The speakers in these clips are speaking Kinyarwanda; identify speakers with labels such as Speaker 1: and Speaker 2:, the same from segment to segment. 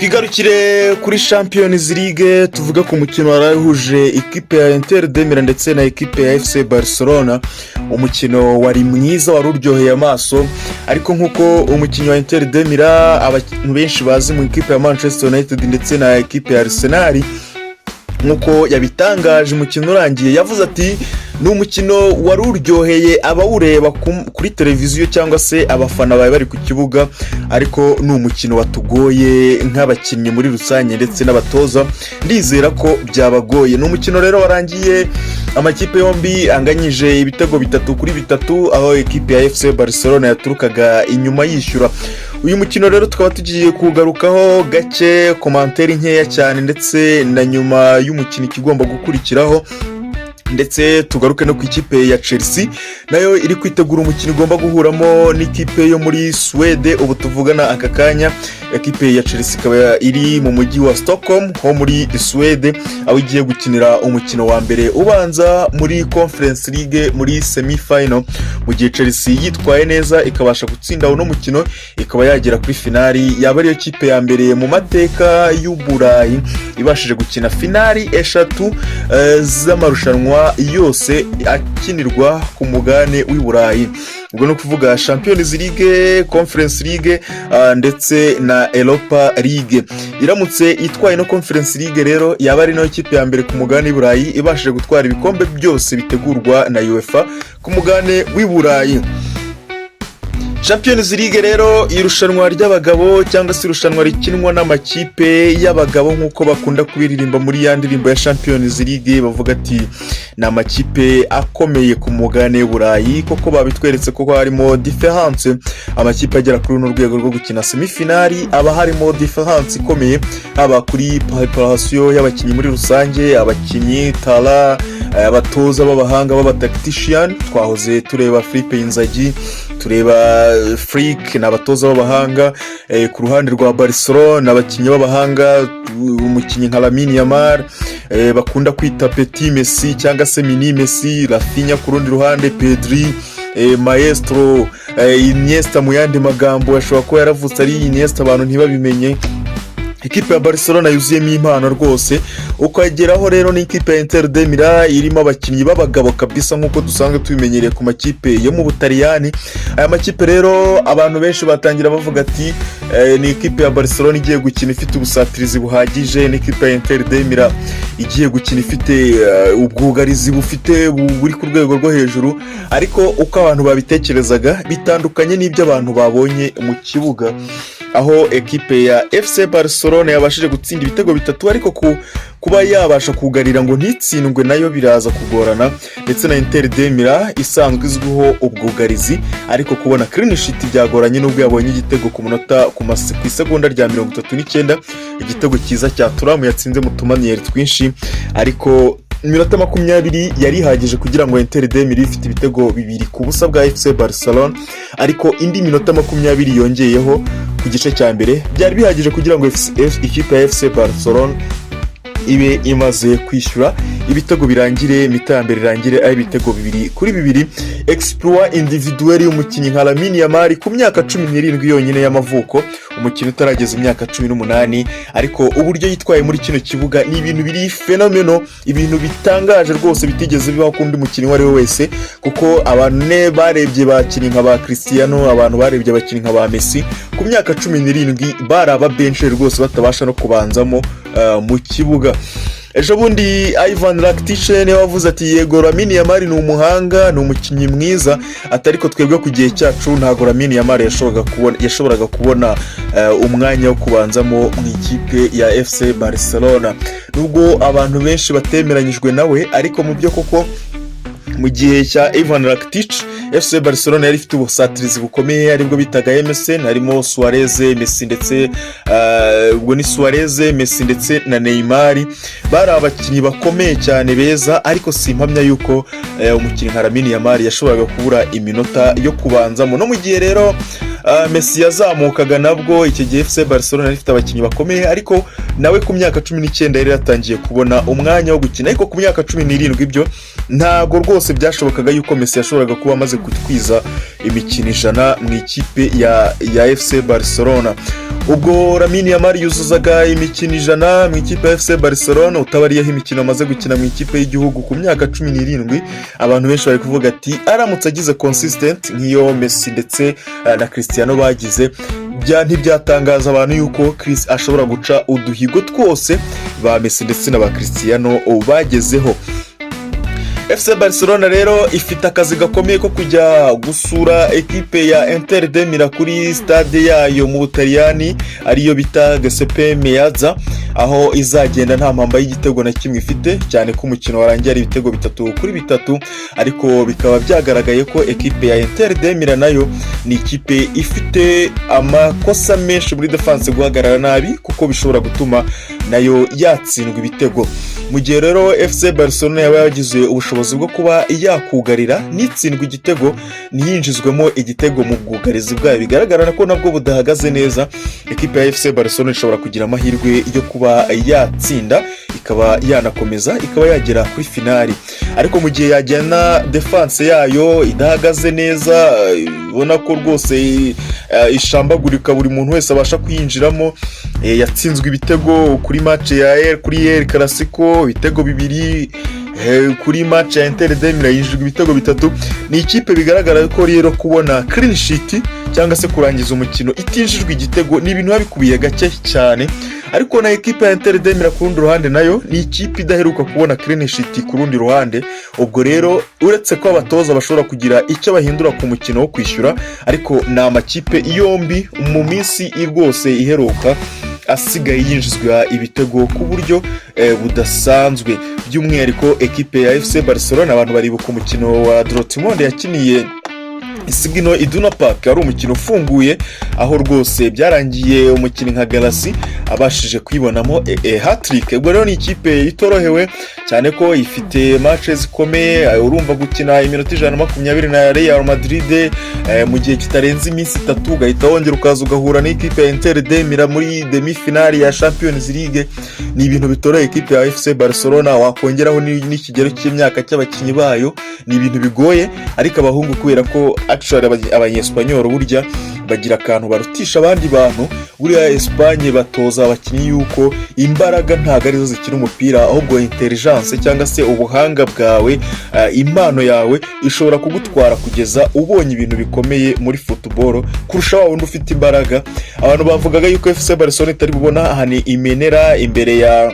Speaker 1: Twigarukire kuri Champions League tuvuga ku mukino warahuje ikipe ya Inter de Milan ndetse na ikipe ya FC Barcelona. Umukino wari mwiza waruryoheye amaso, ariko nkuko umukinnyi wa Inter de Milan abantu benshi bazi mu ikipe ya Manchester United ndetse na ikipe ya Arsenal, nkuko yabitangaje umukino urangiye, yavuze ati ni umukino waruryoheye abawureba kuri televiziyo cyangwa se abafana bari ku kibuga, ariko ni umukino watugoye nk'abakinnyi muri rusange ndetse n'abatoza, ndizera ko byabagoye. Ni umukino rero warangiye amakipe yombi anganyije ibitego 3-3, aho ikipe ya FC Barcelona yaturukaga inyuma yishyura. Uyu mukino rero tukaba tugiye kugarukaho gake, komanteri nkeya cyane, ndetse na nyuma y'umukino ikigomba gukurikiraho, ndetse tugaruke no ku ikipe ya Chelsea nayo iri kwitegura umukino igomba guhuramo n'ikipe yo muri Sweden. Ubu tuvugana aka kanya ikipe ya Chelsea ikaba iri mu mujyi wa Stockholm ho muri Sweden, aho igiye gukinira umukino wa mbere ubanza muri Conference League muri semi final. Mu gihe Chelsea yitwaye neza ikabasha gutsinda uno mukino, ikaba yagera kuri finali, yaba ariyo kipe ya mbere mu mateka y'Uburayi ibashije gukina finali eshatu z'amarushanwa yose akinirwa ku mugane w'Iburayi. Ubwo no kuvuga Champions League, Conference League ndetse na Europa League. Iramutse itwaye no Conference League rero yaba ari no kipe ya mbere ku mugane w'Iburayi ibashije gutwara ibikombe byose bitegurwa na UEFA ku mugane w'Iburayi. Champions League rero irushanwa ry'abagabo cyangwa se irushanwa rikinwa n'amakipe y'abagabo, nkuko bakunda kubiririmba muri ya ndirimbo ya Champions League, bavuga ati ni amakipe akomeye ku mugane w'Uburayi. Koko babitweretse koko harimo difference, amakipe agera kuri runo rwego rwo gukina semifinali aba harimo difference ikomeye, haba kuri preparation y'abakinnyi muri rusange, abakinnyi tala, abatoza b'abahanga b'abatactician. Twahoze tureba Philippe Inzaghi, tureba Flick n'abatoza b'abahanga. Ku ruhande rwa Barcelona abakinnyi b'abahanga, umukinnyi nka Lamine Yamal bakunda kwita Petit Messi cyangwa se Mini Messi, Rafinha ku rundi ruhande, Pedri, Maestro, Iniesta mu yandi magambo ashobora kuba yaravutse ari Iniesta abantu ntibabimenye. Ikipe ya Barcelona yuzuyemo impano rwose, ukageraho rero n'ikipe ya Inter de Milan irimo abakinnyi b'abagabo kabisa nkuko dusanzwe tubimenyereye ku makipe yo mu Butaliyani. Aya makipe rero abantu benshi batangira bavuga ati ni ikipe ya Barcelona igiye gukina ifite ubusatirizi buhagije, n'ikipe ya Inter de Milan igiye gukina ifite ubwugarizi buri ku rwego rwo hejuru. Ariko uko abantu babitekerezaga bitandukanye n'ibyo abantu babonye mu kibuga, aho ekipe ya FC Barcelona yabashije gutsinda ibitego 3, ariko kuba yabasha kugarira ngo ntitsindwe nayo biraza kugorana, ndetse na Inter de Milan isanzwe izwiho ubwugarizi, ariko kubona clean sheet byagoranye nubwo yabonye igitego ku isegonda rya 39, igitego cyiza cya Thuram yatsinze mu tumaniyeri twinshi, ariko iminota 20 yari ihagije kugira ngo Inter de Milan ifite ibitego 2 ku busa bwa FC Barcelona, ariko indi minota 20 yongeyeho ku gice cya mbere byari bihagije kugira ngo ikipe ya FC Barcelona ibe imaze kwishyura ibitego birangire, mitambere irangire ari ibitego 2-2. Exploit individuel y'umukinnyi nka Lamine Yamal ku myaka 17 yonyine y'amavuko, umukino utarageza imyaka 18, ariko uburyo yitwaye muri kino kibuga ni ibintu biri fenomeno, ibintu bitangaje rwose bitigeze bibaho kundi mukinnyi wari we wese, kuko abantu barebye bakinnyi nka ba Cristiano, abantu barebye abakinnyi nka ba Messi ku myaka 17 baraba bench rwose batabasha no kubanzamo mu kibuga. Ejo bundi Ivan Rakitic wavuze ati yego Lamine Yamal ni umuhanga, ni umukinnyi mwiza, atariko twebwe ku gihe cyacu ntago Lamine Yamal yashoboraga kubona umwanya wo kubanzamo mu ikipe ya FC Barcelona. Nubwo abantu benshi batemeranyijwe nawe, ariko mu byo koko mu gihe cya Ivan Rakitic FC Barcelona yari ifite ubusatirizi bukomeye, aribwo bitaga MSN, harimo Suarez, Messi ndetse ubwo ni Suarez, Messi ndetse na Neymar, bari abakinnyi bakomeye cyane beza, ariko simpamya yuko umukinnyi nka Lamine Yamal yashoboraga kubura iminota yo kubanzamo. No mu gihe rero Messi yazamukaga nabwo icyo gihe FC Barcelona yari ifite abakinnyi bakomeye, ariko nawe ku myaka 19 yari yatangiye kubona umwanya wo gukina, ariko ku myaka 17 ibyo ntago rwose byashobokaga yuko Messi yashoboraga kuba amaze kutwiza imikino 100 mu ikipe ya FC Barcelona. ubwo Lamine Yamal yuzuzaga imikino 100 mu ikipe ya FC Barcelona, utabariyeho imikino amaze gukina mu ikipe y'igihugu ku myaka 17. Abantu benshi bari kuvuga ati aramutse agize consistent nk'iyo Messi ndetse na Cristiano bagize, ntibyatangaza abantu yuko Chris ashobora guca uduhigo twose ba Messi ndetse na ba Cristiano bagezeho. FC Barcelona rero ifite akazi gakomeye ko kujya gusura ekipe ya Inter de Milan kuri stade yayo mu Butaliyani ariyo bita Giuseppe Meazza, aho izagenda nta mpamba y'igitego na kimwe ifite, cyane ko umukino warangiye ari ibitego 3-3, ariko bikaba byagaragaye ko ekipe ya Inter de Milan nayo ni ikipe ifite amakosa menshi muri defense, guhagarara nabi kuko bishobora gutuma nayo yatsindwa ibitego. Mu gihe rero FC Barcelona yaba yagize ubushobozi bwo kuba yakugarira n'itsindwa igitego, niyinjizwemo igitego mu bwugarizi bwayo, bigaragara ko nabwo budahagaze neza, ekipe ya FC Barcelona ishobora kugira amahirwe yo kuba yatsinda, ikaba yanakomeza ikaba yagera kuri finali. Ariko mu gihe yajyana defense yayo idahagaze neza, ubona ko rwose ishambagurika, buri muntu wese abasha kuyinjiramo, yatsinzwe ibitego kuri match ya kuri El Clasico ibitego 2, kuri match ya Inter de Milan yinjijwe ibitego 3. Ni ikipe bigaragara ko rero kubona clean sheet cyangwa se kurangiza umukino itinjijwe igitego ni ibintu babikubiye gake cyane. Ariko na ekipe ya Inter de Milan ku rundi ruhande nayo ni ikipe idaheruka kubona clean sheet ku rundi ruhande. Ubwo rero uretse ko abatoza bashobora kugira icyo bahindura ku mukino wo kwishyura, ariko na amakipe yombi mu minsi rwose iheruka asigaye yinjizwa ibitego ku buryo budasanzwe. By'umwihariko ekipe ya FC Barcelona, abantu baribuka umukino wa Dortmund yakiniye Signal Iduna Park, ari umukino ufunguye aho rwose byarangiye umukino nka Galaxy abashije kwibonamo hat-trick. Ubwo rero ni ikipe itorohewe cyane ko ifite matches zikomeye, urumva gukina iminota 120 na Real Madrid mu gihe kitarenze iminsi 3, ugahita wongera ukaza ugahura n'ikipe ya Inter de Milan muri demi finale ya Champions League. Ni ibintu bitoroheye ekipe ya FC Barcelona, wakongeraho n'ikigero cy'imyaka cy'abakinyi bayo, ni ibintu bigoye. Ariko abahungu kubera ko actually abanyespanyol burya bagira akantu barutisha abandi bantu, buriya Espagne batoza abakinyi yuko imbaraga ntago arizo zikina umupira, ahubwo intelligence cyangwa se ubuhanga bwawe, impano yawe ishobora kugutwara kugeza ubonye ibintu bikomeye muri football kurusha wa wundi ufite imbaraga. Abantu bavugaga yuko FC Barcelona itari bubona ahani imenera imbere ya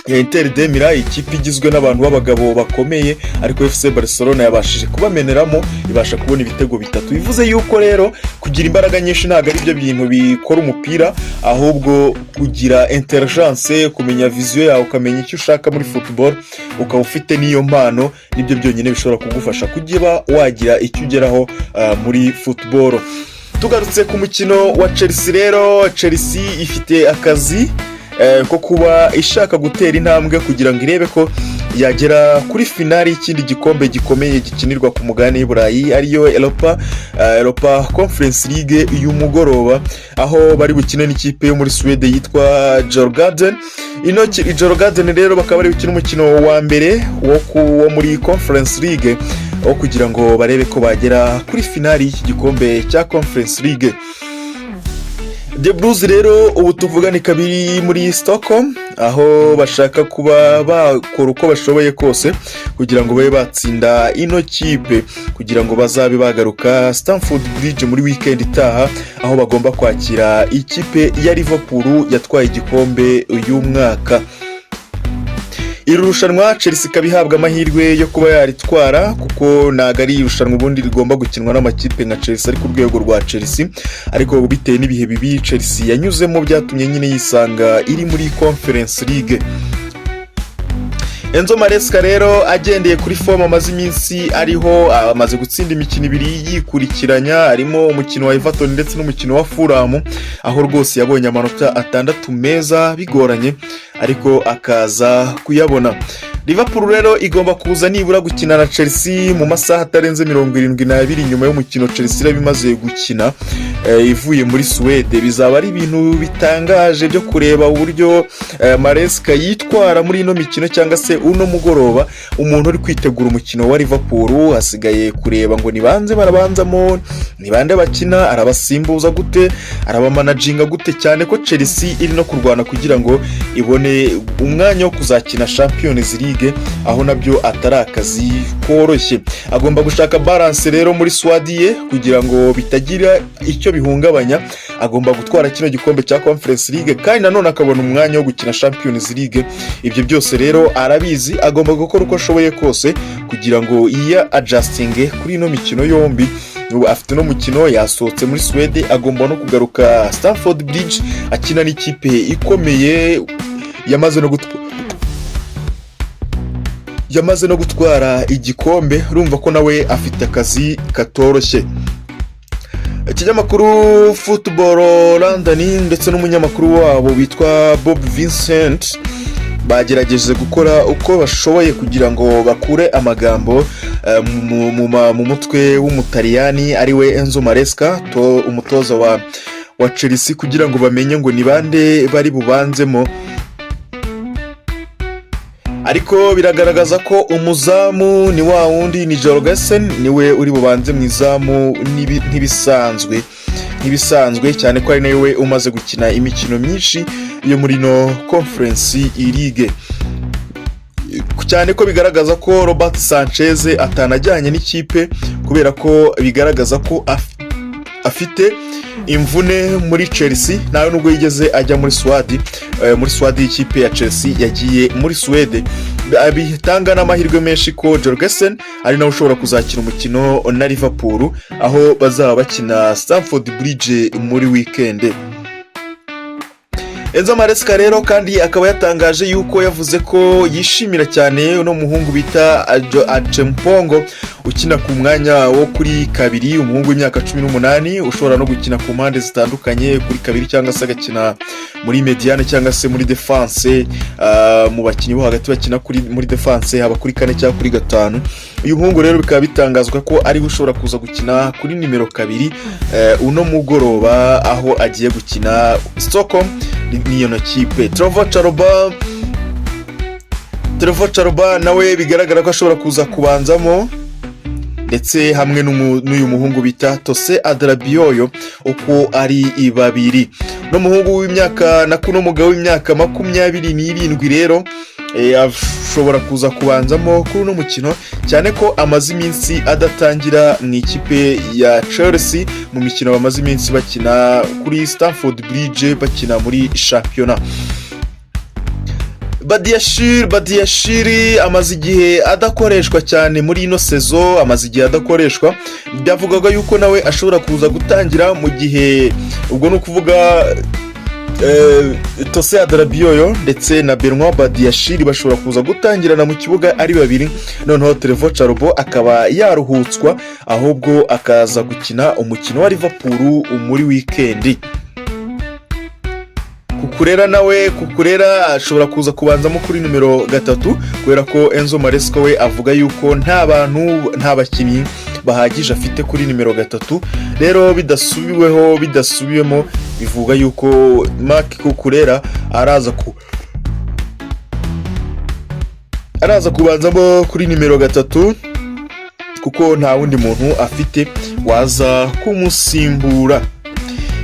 Speaker 1: Inter de Milan, ikipe igizwe n'abantu b'abagabo bakomeye, ariko FC Barcelona yabashije kubameneramo, ibasha kubona ibitego 3. Bivuze yuko rero kugira imbaraga nyinshi ntago ari byo bintu bikora umupira, ahubwo kugira intelligence, kumenya vision yawe, ukamenya icyo ushaka muri football, ukaba ufite niyo mpano, nibyo byonyine bishobora kugufasha kugiba wagira icyo ugeraho muri football. Tugarutse ku mukino wa Chelsea rero, Chelsea ifite akazi ko kuba ishaka gutera intambwe kugira ngo irebe ko yagera kuri finali y'ikindi gikombe gikomeye gikinirwa ku mugabane y'Iburayi, ariyo Europa Conference League y'umugoroba, aho bari bukine n'ikipe yo muri Sweden yitwa Djurgården. Ino Djurgården rero bakaba bari bukina umukino wa mbere wo muri Conference League, aho kugira ngo barebe ko bagera kuri finali y'iki gikombe cya Conference League. The Blues rero ubu tuvugana kabiri muri Stockholm, aho bashaka kuba bakora uko bashoboye kose kugira ngo babe batsinda ino kipe, kugira ngo bazabe bagaruka Stamford Bridge muri weekend itaha, aho bagomba kwakira ikipe ya Liverpool yatwaye igikombe uyu mwaka. Irushanwa Chelsea kabihabwa amahirwe yo kuba yaritwara, kuko nagari irushanwa ubundi rigomba gukinwa n'amakipe nka Chelsea ari ku rwego rwa Chelsea, ariko bitewe n'ibihe bibi Chelsea yanyuzemo byatumye nyine yisanga iri muri Conference League. Enzo Maresca rero agendeye kuri form amaze iminsi ariho, amaze gutsinda imikino 2 yikurikiranya, harimo umukino wa Everton ndetse n'umukino wa Fulham, aho rwose yabonye amanota 6 meza bigoranye, ariko akaza kuyabona. Liverpool rero igomba kuza nibura gukina na Chelsea mu masaha atarenze 72 nyuma y'umukino Chelsea iraba imaze gukina ivuye muri Suwede. Bizaba ari ibintu bitangaje byo kureba uburyo Maresca yitwara muri ino mikino cyangwa se uno mugoroba. Umuntu uri kwitegura umukino wa Liverpool hasigaye kureba ngo nibanze barabanzamo, nibande bakina, arabasimbuza gute, arabamanaginga gute, cyane ko Chelsea iri no kurwana kugira ngo ibone umwanya wo kuzakina Champions League, aho nabyo atari akazi koroshye. Agomba gushaka balance rero muri squad ye kugira ngo bitagira icyo bihungabanya. Agomba gutwara kino gikombe cya Conference League kandi nanone akabona umwanya wo gukina Champions League. Ibyo byose rero arabizi, agomba gukora uko ashoboye kose kugira ngo iya adjusting kuri ino mikino yombi. Afite no mukino yasohotse muri Sweden, agomba no kugaruka Stamford Bridge akina n'ikipe ikomeye yamaze no gutwara igikombe. Urumva ko nawe afite akazi katoroshye. Ikinyamakuru Football London ndetse n'umunyamakuru wabo witwa Bob Vincent bagerageje gukora uko bashoboye kugira ngo bakure amagambo mu mutwe w'umutaliyani ariwe Enzo Maresca, umutoza wa Chelsea, kugira ngo bamenye ngo ni bande bari bubanzemo. Ariko biragaragaza ko umuzamu ni wa wundi, ni Jorgensen, niwe uri bubanze mu izamu ntibisanzwe cyane ko ari nawe umaze gukina imikino myinshi yo muri no Conference League, cyane ko bigaragaza ko Robert Sanchez atanajyanye n'ikipe kubera ko bigaragaza ko afite imvune muri Chelsea. Nawe nubwo yigeze ajya muri Swad y'ikipe ya Chelsea yagiye muri Sweden. Bitanga n'amahirwe menshi ko Jorgensen ari nawe ushobora kuzakina umukino na Liverpool, aho bazaba bakina Stamford Bridge muri weekend. Enzo Maresca rero kandi akaba yatangaje yuko yavuze ko yishimira cyane uno muhungu bita Achempongo ukina ku mwanya wo kuri kabiri, umuhungu w'imyaka 18 ushobora no gukina ku mpande zitandukanye kuri kabiri cyangwa se agakina muri mediane cyangwa se muri defense. Mu bakinnyi bo hagati bakina muri defense haba kuri 4 cyangwa kuri 5. Uyu muhungu rero bikaba bitangazwa ko ari ushobora kuza gukina kuri nimero 2 uno mugoroba, aho agiye gukina Stockholm niyo na kipe. Trevor Chalobah nawe bigaragara ko ashobora kuza kubanzamo, ndetse hamwe n'uyu muhungu bita Tose Adrabioyo uko ari babiri. No muhungu w'imyaka nakuno mugabo w'imyaka 27 rero ashobora kuza kubanzamo kuri uno mukino, cyane ko amaze iminsi adatangira mu ikipe ya Chelsea mu mikino bamaze iminsi bakina kuri Stamford Bridge bakina muri championnat. Badiashile amaze igihe adakoreshwa cyane muri ino sezo, amaze igihe adakoreshwa. Byavugaga yuko nawe ashobora kuza gutangira mu gihe ubwo no kuvuga Tose Adrabioyo ndetse na Benoit Badiashile bashobora kuza gutangirana mu kibuga ari babiri, noneho Trevor Chalobah akaba yaruhutswa ahubwo akaza gukina umukino wa Liverpool muri weekend. Kukurera ashobora kuza kubanzamo kuri numero 3 kubera ko Enzo Maresca we avuga yuko nta bakinnyi bahagije afite kuri numero 3. Rero bidasubiwemo bivuga yuko Marc Kukurera araza kubanzamo kuri numero 3 kuko nta wundi muntu afite waza kumusimbura.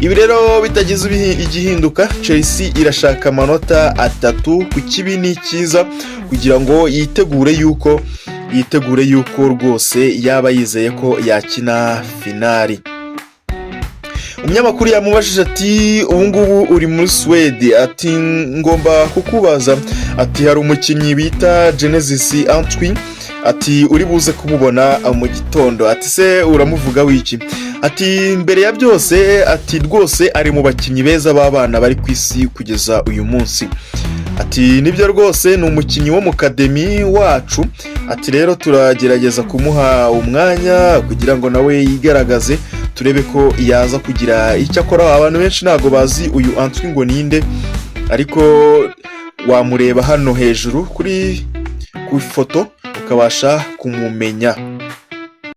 Speaker 1: Ibi rero bitagize igihinduka, Chelsea irashaka amanota 3 ku kibi n'ikiza kugira ngo yitegure yuko rwose yaba yizeye ko yakina finali. Umunyamakuru yamubajije ati ubungubu uri muri Sweden, ati ngomba kukubaza, ati hari umukinnyi bita Genesis Antwi, ati uri buze kumubona mu gitondo, ati se uramuvuga wiki? Ati mbere ya byose, ati rwose ari mu bakinnyi beza b'abana bari ku isi kugeza uyu munsi. Ati nibyo rwose ni umukinnyi wo mu academy wacu, ati rero turagerageza kumuha umwanya kugira ngo nawe yigaragaze, turebe ko yaza kugira icyo akora. Abantu benshi ntago bazi uyu Antwi ngo ninde, ariko wamureba hano hejuru ku ifoto ukabasha kumumenya.